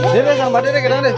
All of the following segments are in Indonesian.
Dede sama Dede kadang deh.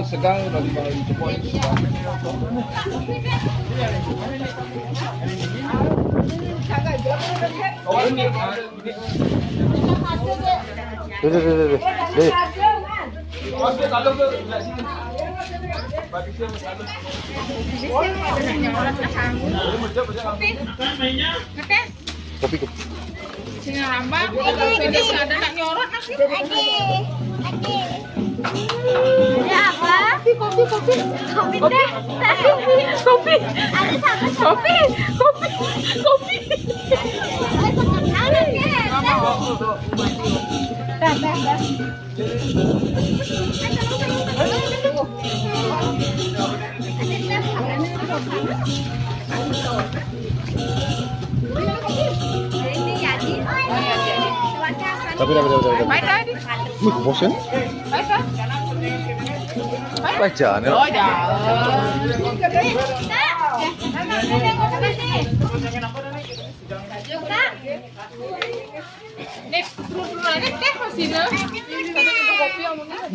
Segang dari bawah cepot. Kopi. Sini rambang, ini ada nak nyorot nasi. Ya apa? Kopi teh. Kopi. Ada sama kopi. Tapi. Baik tadi. Bosan? Baik. Baik jangan. Oh, jangan. Nih, turun-turunannya teh masih nih. Satu kopi yang mungkin.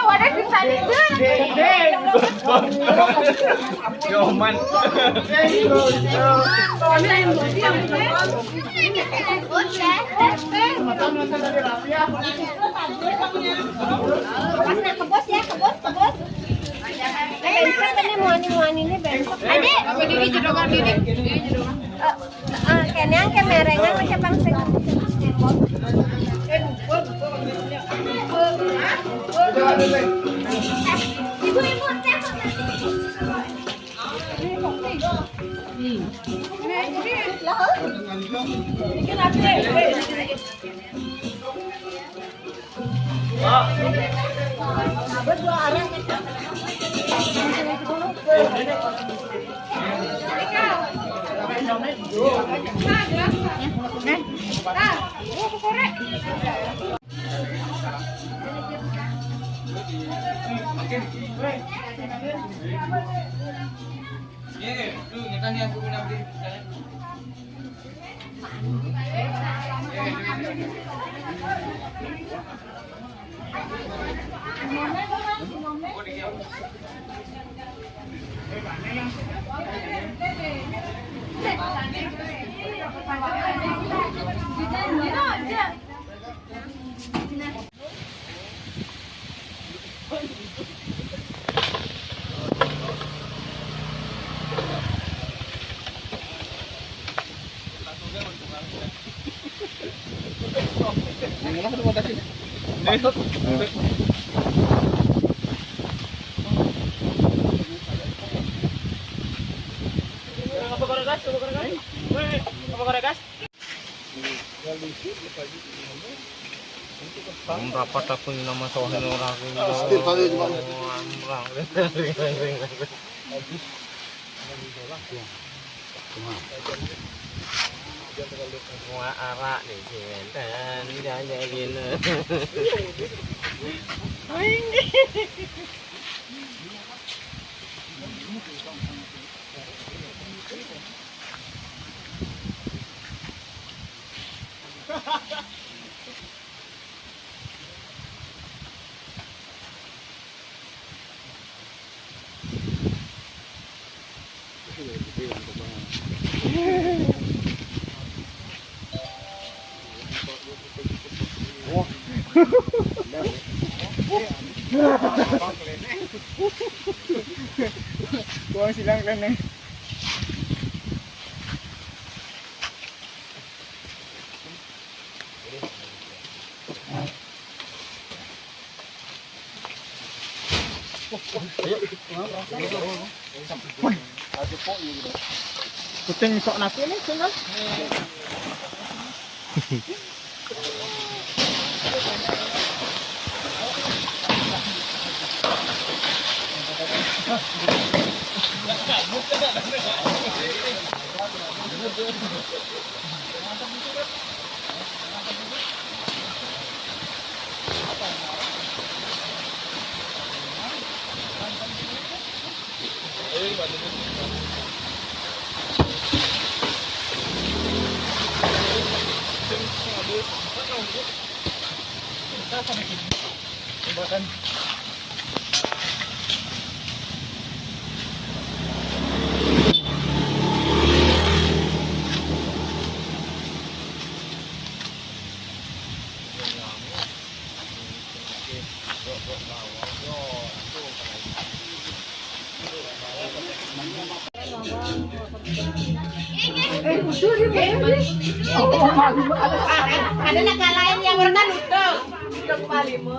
Wadah sisa itu. Yoman. Kebos ya, kebos. Besok ini muani ini besok. Adik. Apa diri jodohan diri? Diri jodohan. Kenyang kemerengan macam bangsa. Ibu teh. Yang mana ketemu tadi? Patut. Rapat aku ini nama soalnya orang Still kali juga. Semua arak nih dan jangan gini. Kuang silang kan nih. Kuting sok nasi nih, kan? Ada naga lain yang warna lutung. Lutung paling mo.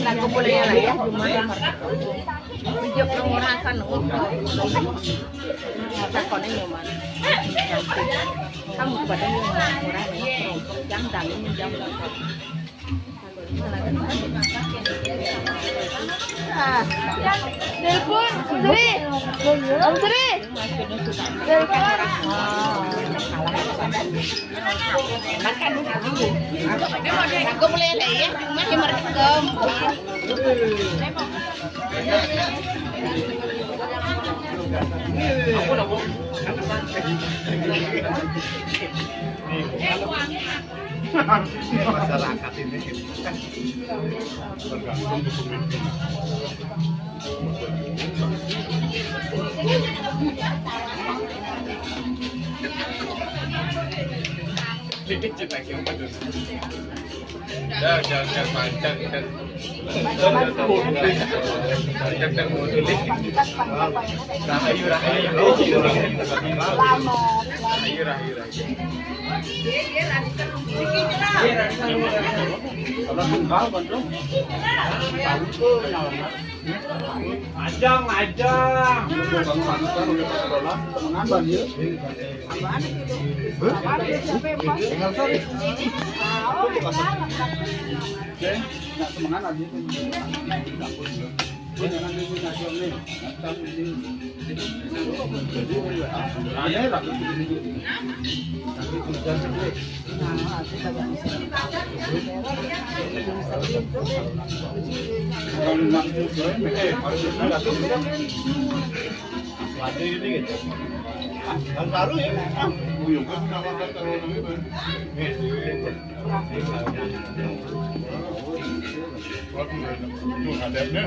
Lagu boleh lah ya, video pengurangan kan takonnya nyoman kamu kepada nyoman murah ya yang dalam jam telepon Sri Om Sri telepon makan aku boleh lah ya masih merekam Masyarakat ini kan tergantung dokumen. Jangan panjang kan. Rahayu. Ajang. Tahun baru ya. Iya kan nama kata orang itu. Waduh, itu hadapnya.